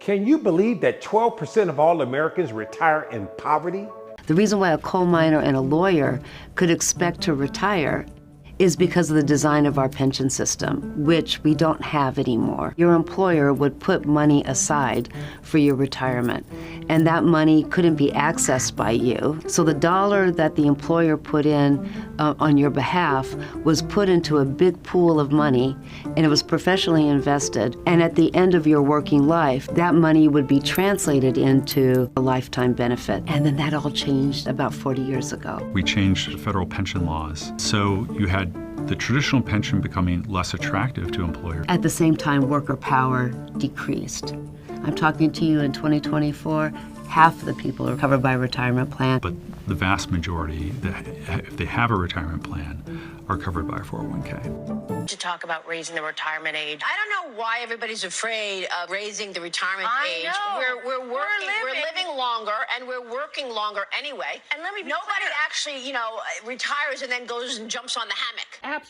Can you believe that 12% of all Americans retire in poverty? The reason why a coal miner and a lawyer could expect to retire is because of the design of our pension system, which we don't have anymore. Your employer would put money aside for your retirement, and that money couldn't be accessed by you. So the dollar that the employer put in on your behalf was put into a big pool of money, and it was professionally invested. And at the end of your working life, that money would be translated into a lifetime benefit. And then that all changed about 40 years ago. We changed federal pension laws. So you had the traditional pension becoming less attractive to employers. At the same time, worker power decreased. I'm talking to you in 2024, half of the people are covered by a retirement plan. But the vast majority, if they have a retirement plan, are covered by a 401k. To talk about raising the retirement age. I don't know why everybody's afraid of raising the retirement age. We're working, we're living longer, and we're working longer anyway. And let me be nobody clear. Actually, retires and then goes and jumps on the hammock.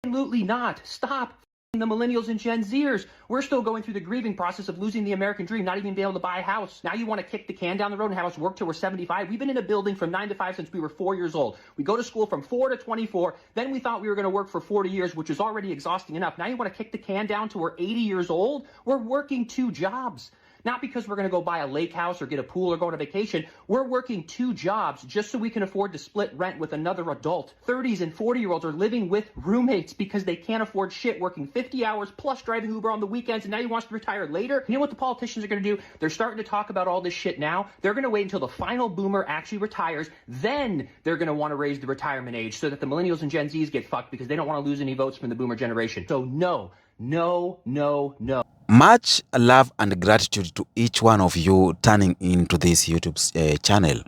Absolutely not. Stop the millennials and Gen Zers. We're still going through the grieving process of losing the American dream, not even being able to buy a house. Now you want to kick the can down the road and have us work till we're 75? We've been in a building from 9 to 5 since we were 4 years old. We go to school from 4 to 24. Then we thought we were going to work for 40 years, which is already exhausting enough. Now you want to kick the can down till we're 80 years old? We're working 2 jobs. Not because we're going to go buy a lake house or get a pool or go on a vacation. We're working 2 jobs just so we can afford to split rent with another adult. 30s and 40-year-olds are living with roommates because they can't afford shit, working 50 hours plus driving Uber on the weekends, and now you want us to retire later? You know what the politicians are going to do? They're starting to talk about all this shit now. They're going to wait until the final boomer actually retires. Then they're going to want to raise the retirement age so that the millennials and Gen Zs get fucked because they don't want to lose any votes from the boomer generation. So no, no, no, no. Much love and gratitude to each one of you turning into this YouTube channel.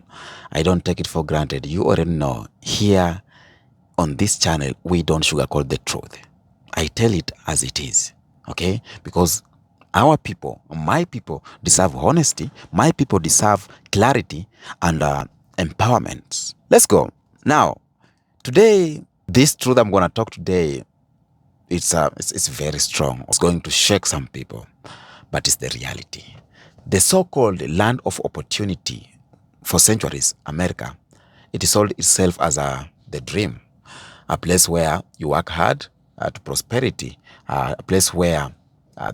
I don't take it for granted. You already know, here on this channel, we don't sugarcoat the truth. I tell it as it is, okay? Because our people, my people, deserve honesty. My people deserve clarity and empowerment. Let's go. Now, today, this truth I'm going to talk today, it's very strong. It's going to shake some people, but it's the reality. The so-called land of opportunity for centuries, America, it sold itself as the dream, a place where you work hard to prosperity, a place where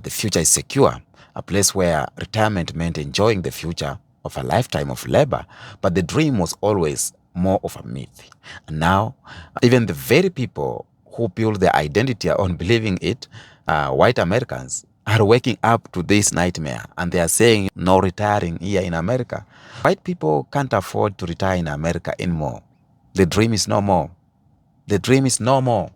the future is secure, a place where retirement meant enjoying the future of a lifetime of labor. But the dream was always more of a myth. And now, even the very people who build their identity on believing it, white Americans, are waking up to this nightmare, and they are saying no retiring here in America. White people can't afford to retire in America anymore. The dream is no more. The dream is no more.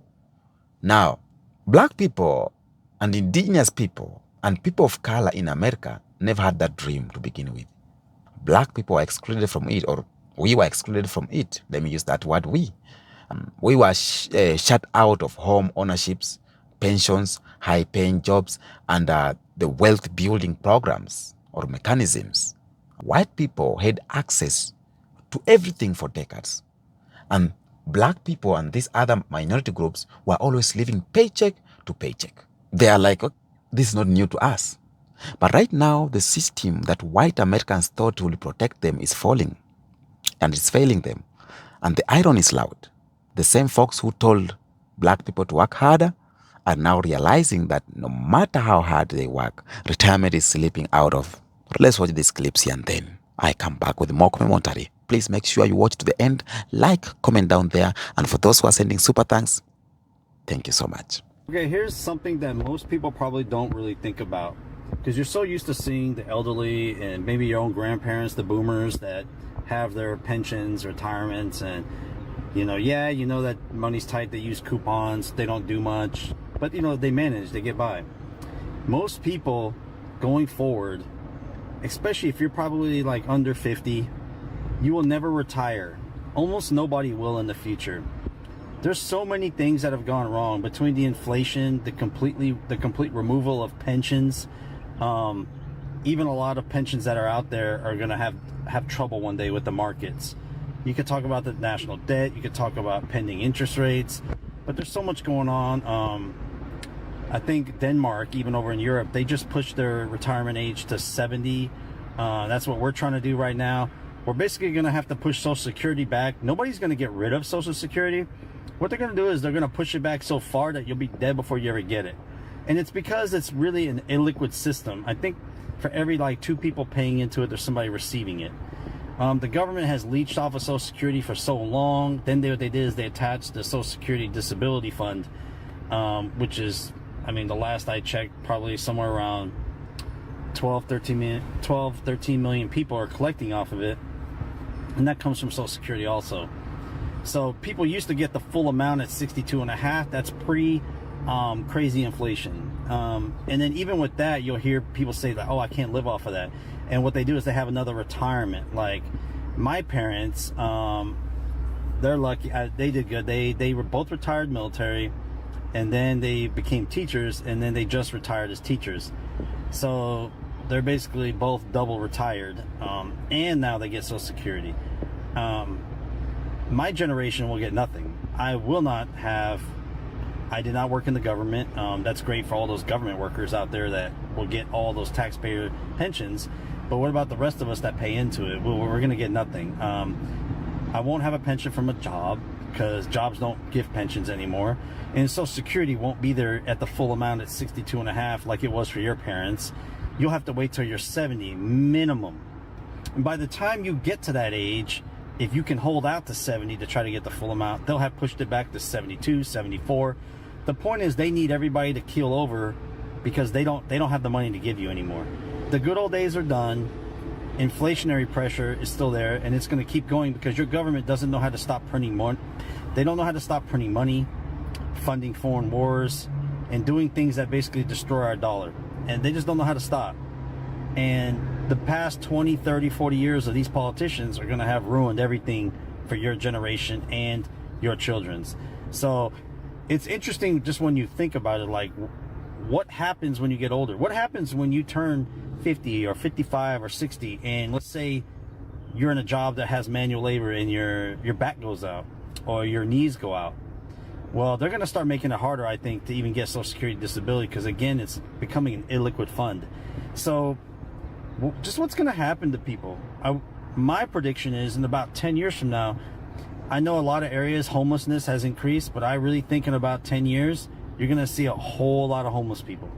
Now, black people and indigenous people and people of color in America never had that dream to begin with. Black people are excluded from it, or we were excluded from it. Let me use that word, we. We were shut out of home ownerships, pensions, high-paying jobs, and the wealth-building programs or mechanisms. White people had access to everything for decades. And black people and these other minority groups were always living paycheck to paycheck. They are like, oh, this is not new to us. But right now, the system that white Americans thought will protect them is falling, and it's failing them. And the irony is loud. The same folks who told black people to work harder are now realizing that no matter how hard they work, retirement is slipping out of. Let's watch these clips here and then I come back with more commentary. Please make sure you watch to the end, like, comment down there, and for those who are sending super thanks, thank you so much. Okay, here's something that most people probably don't really think about, because you're so used to seeing the elderly and maybe your own grandparents, the boomers, that have their pensions, retirements, and you know that money's tight, they use coupons, they don't do much, but they manage, they get by. Most people going forward, especially if you're probably like under 50, you will never retire. Almost nobody will in the future. There's so many things that have gone wrong between the inflation, the complete removal of pensions. Even a lot of pensions that are out there are going to have trouble one day with the markets. You could talk about the national debt, you could talk about pending interest rates, but there's so much going on. I think Denmark, even over in Europe, they just pushed their retirement age to 70. That's what we're trying to do right now. We're basically going to have to push Social Security back. Nobody's going to get rid of Social Security. What they're going to do is they're going to push it back so far that you'll be dead before you ever get it. And it's because it's really an illiquid system. I think for every like 2 people paying into it, there's somebody receiving it. The government has leached off of Social Security for so long. Then what they did is they attached the Social Security Disability Fund, which is, I mean, the last I checked, probably somewhere around 13 million people are collecting off of it. And that comes from Social Security also. So people used to get the full amount at 62.5. That's pre crazy inflation. And then even with that, you'll hear people say that, oh, I can't live off of that. And what they do is they have another retirement. Like my parents, they're lucky. They did good. They were both retired military, and then they became teachers, and then they just retired as teachers. So they're basically both double retired, and now they get Social Security. My generation will get nothing. I did not work in the government. That's great for all those government workers out there that will get all those taxpayer pensions. But what about the rest of us that pay into it? Well, we're going to get nothing. I won't have a pension from a job because jobs don't give pensions anymore. And Social Security won't be there at the full amount at 62.5 like it was for your parents. You'll have to wait till you're 70 minimum. And by the time you get to that age, if you can hold out to 70 to try to get the full amount, they'll have pushed it back to 72, 74. The point is they need everybody to keel over because they don't have the money to give you anymore. The good old days are done. Inflationary pressure is still there, and it's going to keep going because your government doesn't know how to stop printing money. They don't know how to stop printing money, funding foreign wars, and doing things that basically destroy our dollar. And they just don't know how to stop. And the past 20, 30, 40 years of these politicians are going to have ruined everything for your generation and your children's. So it's interesting just when you think about it, like what happens when you get older? What happens when you turn 50 or 55 or 60 and let's say you're in a job that has manual labor and your back goes out or your knees go out? Well, they're going to start making it harder, I think, to even get Social Security disability because, again, it's becoming an illiquid fund. So just what's going to happen to people? My prediction is in about 10 years from now, I know a lot of areas homelessness has increased, but I really think in about 10 years, you're going to see a whole lot of homeless people.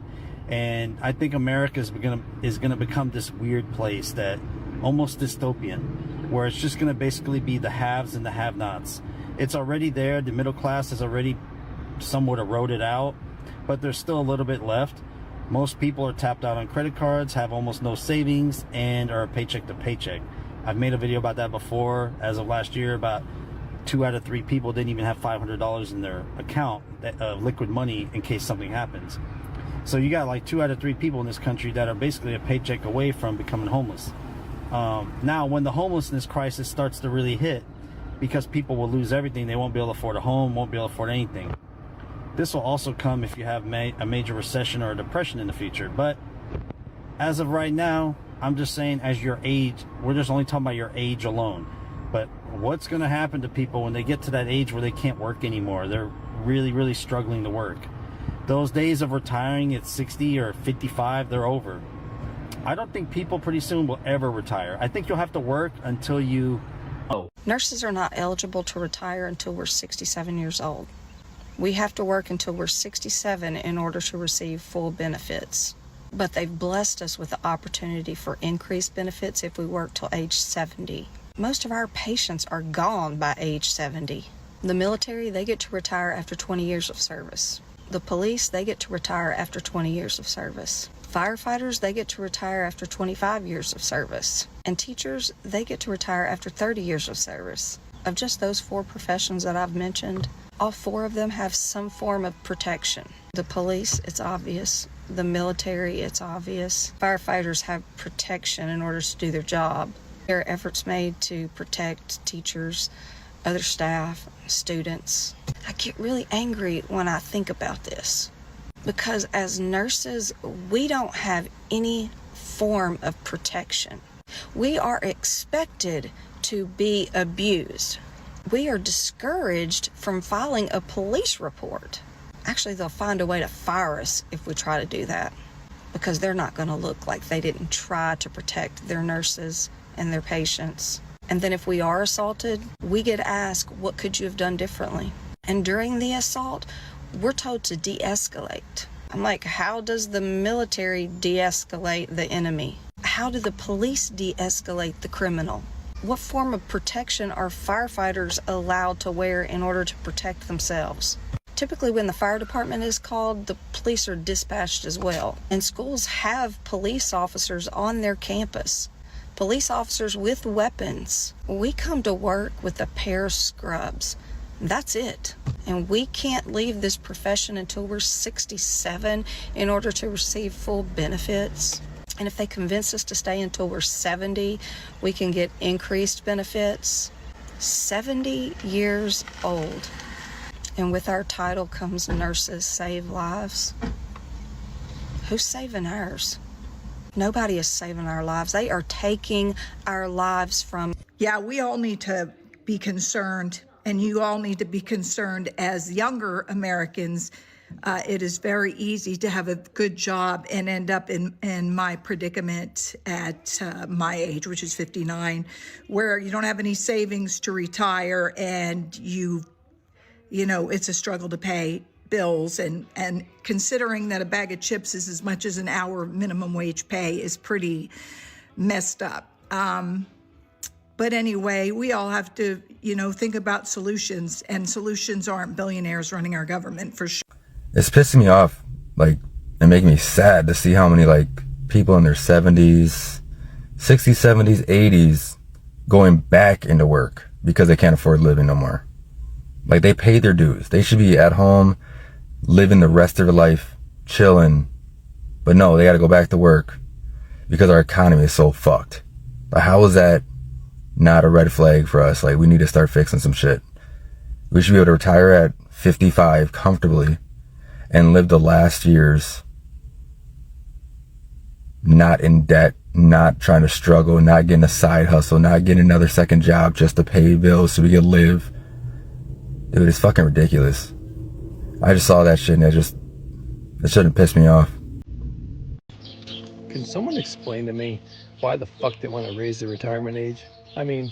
And I think America is going to become this weird place that almost dystopian, where it's just going to basically be the haves and the have-nots. It's already there. The middle class has already somewhat eroded out, but there's still a little bit left. Most people are tapped out on credit cards, have almost no savings, and are paycheck to paycheck. I've made a video about that before. As of last year, about 2 out of 3 people didn't even have $500 in their account of liquid money in case something happens. So you got like 2 out of 3 people in this country that are basically a paycheck away from becoming homeless. Now, when the homelessness crisis starts to really hit, because people will lose everything, they won't be able to afford a home, won't be able to afford anything. This will also come if you have a major recession or a depression in the future. But as of right now, I'm just saying as your age, we're just only talking about your age alone. But what's going to happen to people when they get to that age where they can't work anymore? They're really, really struggling to work. Those days of retiring at 60 or 55, they're over. I don't think people pretty soon will ever retire. I think you'll have to work until you... Nurses are not eligible to retire until we're 67 years old. We have to work until we're 67 in order to receive full benefits. But they've blessed us with the opportunity for increased benefits if we work till age 70. Most of our patients are gone by age 70. The military, they get to retire after 20 years of service. The police, they get to retire after 20 years of service. Firefighters, they get to retire after 25 years of service. And teachers, they get to retire after 30 years of service. Of just those 4 professions that I've mentioned, all 4 of them have some form of protection. The police, it's obvious. The military, it's obvious. Firefighters have protection in order to do their job. There are efforts made to protect teachers, other staff, students. I get really angry when I think about this because as nurses, we don't have any form of protection. We are expected to be abused. We are discouraged from filing a police report. Actually, they'll find a way to fire us if we try to do that, because they're not going to look like they didn't try to protect their nurses and their patients. And then if we are assaulted, we get asked, what could you have done differently? And during the assault, we're told to de-escalate. I'm like, how does the military de-escalate the enemy? How do the police de-escalate the criminal? What form of protection are firefighters allowed to wear in order to protect themselves? Typically, when the fire department is called, the police are dispatched as well. And schools have police officers on their campus. Police officers with weapons. We come to work with a pair of scrubs. That's it. And we can't leave this profession until we're 67 in order to receive full benefits. And if they convince us to stay until we're 70, we can get increased benefits. 70 years old. And with our title comes Nurses Save Lives. Who's saving ours? Nobody is saving our lives. They are taking our lives from. Yeah, we all need to be concerned, and you all need to be concerned as younger Americans. It is very easy to have a good job and end up in my predicament at my age, which is 59, where you don't have any savings to retire, and you know, it's a struggle to pay bills, and considering that a bag of chips is as much as an hour minimum wage pay is pretty messed up. But anyway, we all have to, you know, think about solutions, and solutions aren't billionaires running our government for sure. It's pissing me off, like, and making me sad to see how many, like, people in their 70s, 60s, 70s, 80s going back into work because they can't afford living no more. Like, they paid their dues. They should be at home, living the rest of their life, chilling. But no, they got to go back to work because our economy is so fucked. Like, how is that not a red flag for us? Like, we need to start fixing some shit. We should be able to retire at 55 comfortably and live the last years not in debt, not trying to struggle, not getting a side hustle, not getting another second job just to pay bills so we can live. Dude, it's fucking ridiculous. I just saw that shit and it shouldn't piss me off. Can someone explain to me why the fuck they want to raise the retirement age? I mean,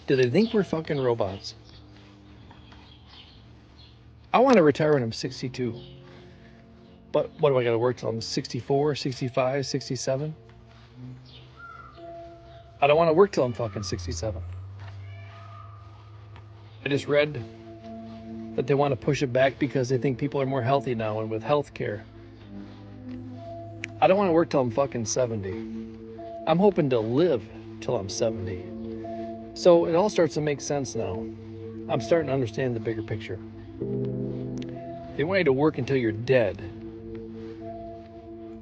do they think we're fucking robots? I want to retire when I'm 62. But what do I got to work till I'm 64, 65, 67? I don't want to work till I'm fucking 67. I just read that they want to push it back because they think people are more healthy now and with health care. I don't want to work till I'm fucking 70. I'm hoping to live till I'm 70. So it all starts to make sense now. I'm starting to understand the bigger picture. They want you to work until you're dead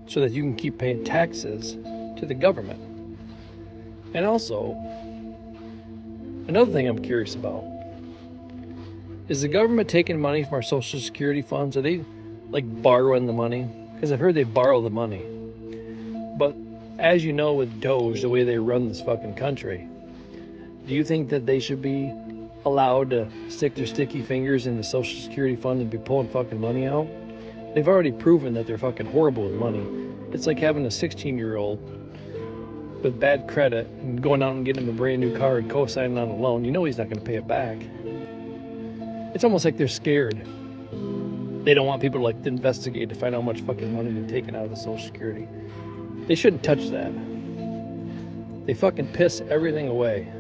so that you can keep paying taxes to the government. And also, another thing I'm curious about, is the government taking money from our Social Security funds? Are they like borrowing the money? Because I've heard they borrow the money. But as you know with Doge, the way they run this fucking country, do you think that they should be allowed to stick their sticky fingers in the Social Security fund and be pulling fucking money out? They've already proven that they're fucking horrible with money. It's like having a 16-year-old with bad credit and going out and getting him a brand new car and co-signing on a loan. You know he's not going to pay it back. It's almost like they're scared. They don't want people to like investigate to find out how much fucking money they're taking out of the Social Security. They shouldn't touch that. They fucking piss everything away.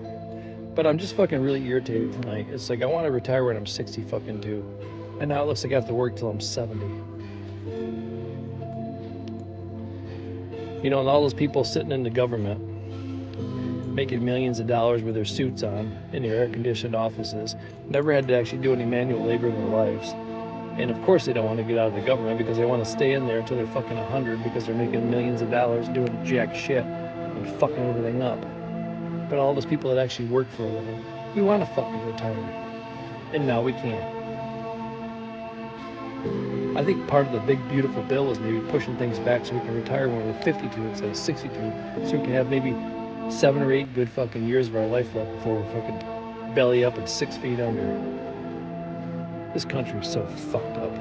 But I'm just fucking really irritated tonight. It's like I want to retire when I'm 60 fucking 2. And now it looks like I have to work till I'm 70. You know, and all those people sitting in the government making millions of dollars with their suits on in their air-conditioned offices never had to actually do any manual labor in their lives. And of course they don't want to get out of the government because they want to stay in there until they're fucking 100 because they're making millions of dollars doing jack shit and fucking everything up. But all those people that actually work for a living, we want to fucking retire. And now we can't. I think part of the big beautiful bill is maybe pushing things back so we can retire when we're 52 instead of 62. So we can have maybe 7 or 8 good fucking years of our life left before we're fucking belly up and 6 feet under. This country's so fucked up.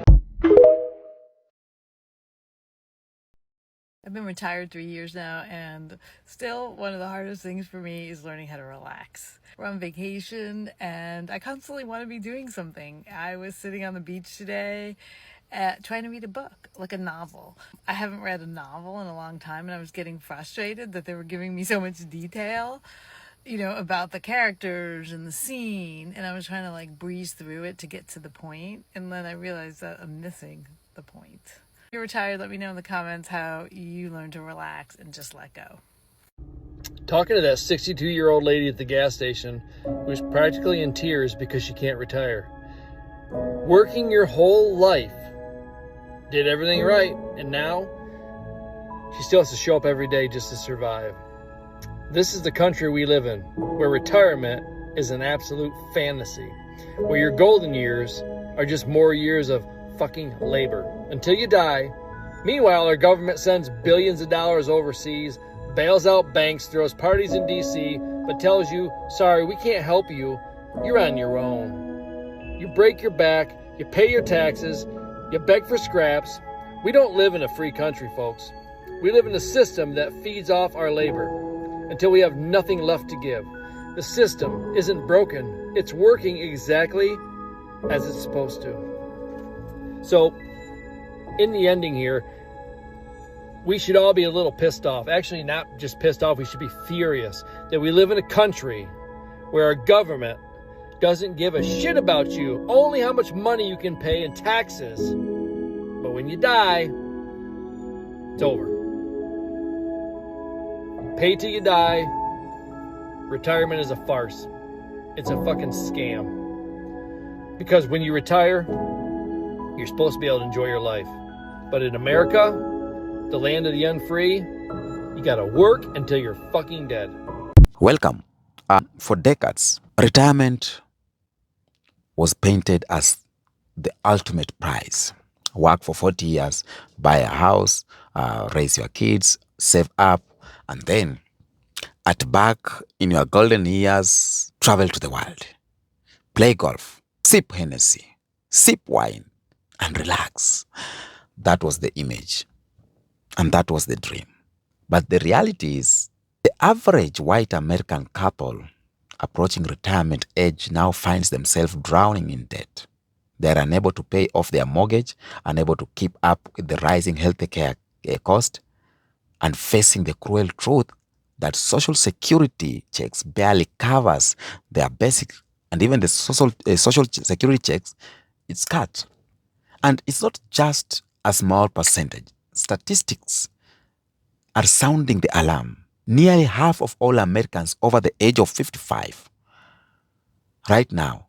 been retired 3 years now, and still one of the hardest things for me is learning how to relax. We're on vacation, and I constantly want to be doing something. I was sitting on the beach today trying to read a book, like a novel. I haven't read a novel in a long time, and I was getting frustrated that they were giving me so much detail, you know, about the characters and the scene, and I was trying to like breeze through it to get to the point, and then I realized that I'm missing the point. If you're retired, let me know in the comments how you learn to relax and just let go. Talking to that 62-year-old lady at the gas station who's practically in tears because she can't retire. Working your whole life, did everything right, and now she still has to show up every day just to survive. This is the country we live in, where retirement is an absolute fantasy, where your golden years are just more years of fucking labor until you die. Meanwhile, our government sends billions of dollars overseas, bails out banks, throws parties in DC, but tells you, sorry, we can't help you. You're on your own. You break your back, you pay your taxes, you beg for scraps. We don't live in a free country, folks. We live in a system that feeds off our labor until we have nothing left to give. The system isn't broken. It's working exactly as it's supposed to. So, in the ending here, we should all be a little pissed off. Actually, not just pissed off, we should be furious that we live in a country where our government doesn't give a shit about you, only how much money you can pay in taxes. But when you die, it's over. Pay till you die. Retirement is a farce. It's a fucking scam. Because when you retire, you're supposed to be able to enjoy your life. But in America, the land of the unfree, you gotta work until you're fucking dead. Welcome. For decades, retirement was painted as the ultimate prize. Work for 40 years, buy a house, raise your kids, save up, and then at back in your golden years, travel to the world, play golf, sip Hennessy, sip wine, and relax. That was the image. And that was the dream. But the reality is, the average white American couple approaching retirement age now finds themselves drowning in debt. They are unable to pay off their mortgage, unable to keep up with the rising healthcare cost, and facing the cruel truth that social security checks barely covers their basic, and even the social security checks, it's cut. And it's not just a small percentage. Statistics are sounding the alarm. Nearly half of all Americans over the age of 55 right now,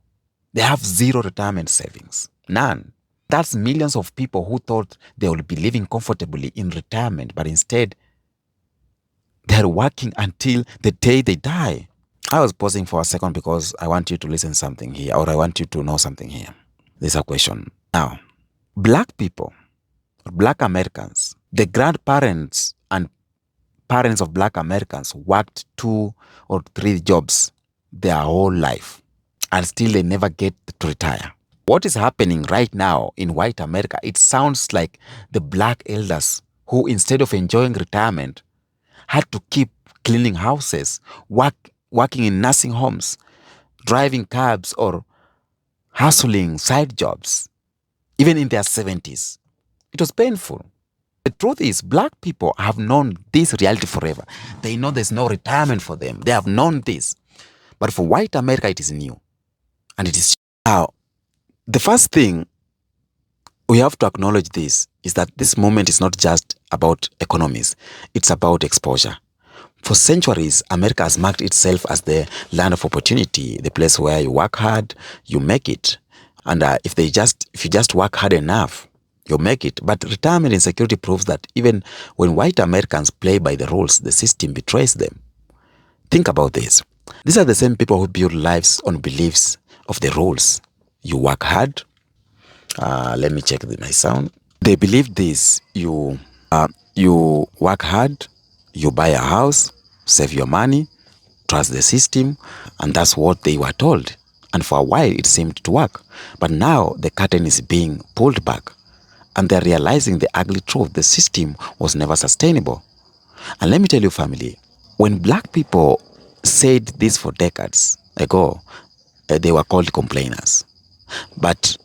they have zero retirement savings. None. That's millions of people who thought they would be living comfortably in retirement, but instead, they're working until the day they die. I was pausing for a second because I want you to listen something here, or I want you to know something here. There's a question. Now, black people, black Americans, the grandparents and parents of black Americans worked 2 or 3 jobs their whole life, and still they never get to retire. What is happening right now in white America, it sounds like the black elders who, instead of enjoying retirement, had to keep cleaning houses, working in nursing homes, driving cabs, or hustling side jobs, even in their 70s. It was painful. The truth is, black people have known this reality forever. They know there's no retirement for them. They have known this. But for white America, it is new. And it is now. The first thing we have to acknowledge this is that this moment is not just about economies. It's about exposure. For centuries, America has marked itself as the land of opportunity, the place where you work hard, you make it. And if you just work hard enough, you'll make it. But retirement insecurity proves that even when white Americans play by the rules, the system betrays them. Think about this. These are the same people who build lives on beliefs of the rules. You work hard. Let me check my sound. They believe this. You work hard, you buy a house, save your money, trust the system, and that's what they were told. And for a while, it seemed to work. But now the curtain is being pulled back. and they're realizing the ugly truth. The system was never sustainable. And let me tell you, family, when black people said this for decades ago, they were called complainers. But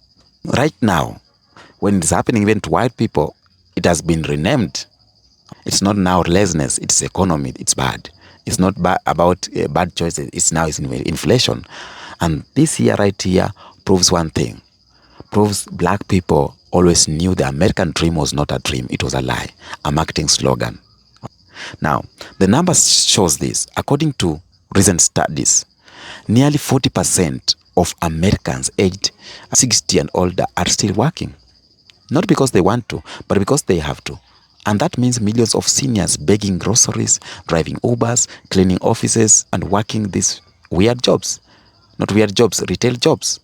right now, when it's happening even to white people, it has been renamed. It's not now laziness, it's economy, it's bad. It's not about bad choices, it's now inflation. And this here, right here, proves one thing. Proves black people always knew the American dream was not a dream, it was a lie, a marketing slogan. Now, the numbers shows this. According to recent studies, nearly 40% of Americans aged 60 and older are still working. Not because they want to, but because they have to. And that means millions of seniors begging groceries, driving Ubers, cleaning offices, and working these weird jobs. Not weird jobs, retail jobs.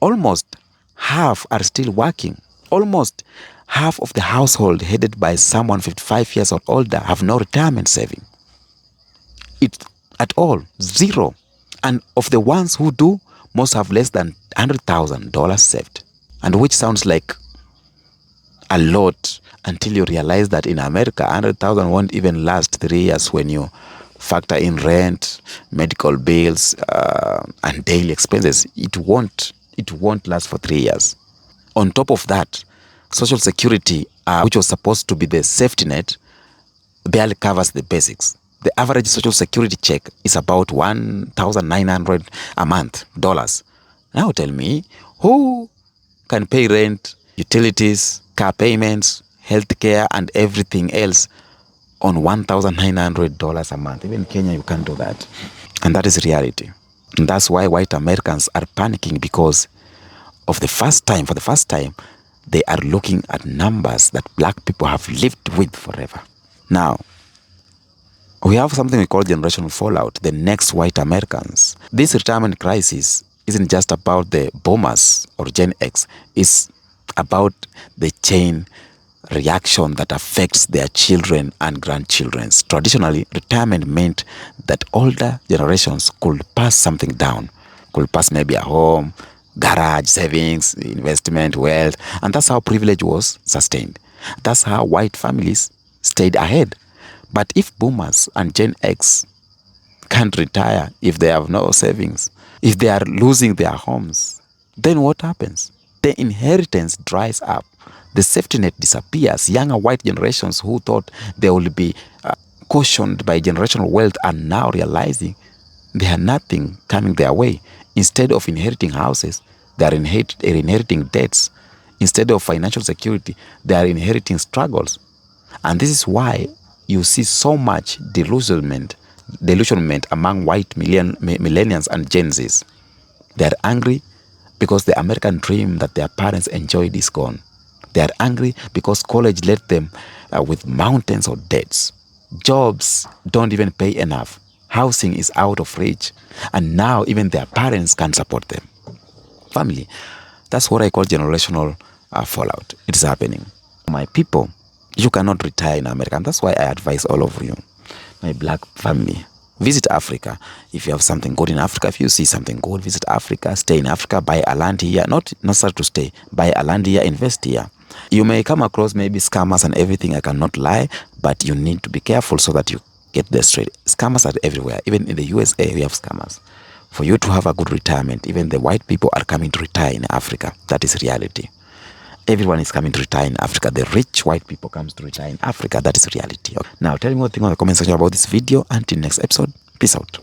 Almost half are still working. Almost half of the household headed by someone 55 years or older have no retirement saving. It's at all, zero. And of the ones who do, most have less than $100,000 saved. And which sounds like a lot until you realize that in America, 100,000 won't even last 3 years when you factor in rent, medical bills, and daily expenses. It won't last for 3 years. On top of that, Social Security, which was supposed to be the safety net, barely covers the basics. The average Social Security check is about $1,900 a month, dollars. Now tell me, who can pay rent, utilities, car payments, healthcare, and everything else on $1,900 a month? Even in Kenya, you can't do that. And that is reality. And that's why white Americans are panicking, because for the first time, they are looking at numbers that black people have lived with forever. Now, we have something we call generational fallout, the next white Americans. This retirement crisis isn't just about the boomers or Gen X. It's about the chain reaction that affects their children and grandchildren. Traditionally, retirement meant that older generations could pass something down, could pass maybe a home, garage, savings, investment, wealth, and that's how privilege was sustained. That's how white families stayed ahead. But if boomers and Gen X can't retire, if they have no savings, if they are losing their homes, then what happens? The inheritance dries up. The safety net disappears. Younger white generations who thought they will be cautioned by generational wealth are now realizing they have nothing coming their way. Instead of inheriting houses, they are inheriting debts. Instead of financial security, they are inheriting struggles. And this is why you see so much delusionment among white millennials and Gen Zs. They are angry because the American dream that their parents enjoyed is gone. They are angry because college left them with mountains of debts. Jobs don't even pay enough. Housing is out of reach. And now even their parents can't support them. Family, that's what I call generational fallout. It is happening. My people, you cannot retire in America. And that's why I advise all of you, my black family, visit Africa. If you have something good in Africa, if you see something good, visit Africa, stay in Africa, buy a land here. Not necessarily to stay, buy a land here, invest here. You may come across maybe scammers and everything, I cannot lie, but you need to be careful so that you get this straight. Scammers are everywhere. Even in the USA, we have scammers. For you to have a good retirement, even the white people are coming to retire in Africa. That is reality. Everyone is coming to retire in Africa. The rich white people comes to retire in Africa. That is reality. Now, tell me what you think on the comment section about this video. Until next episode, peace out.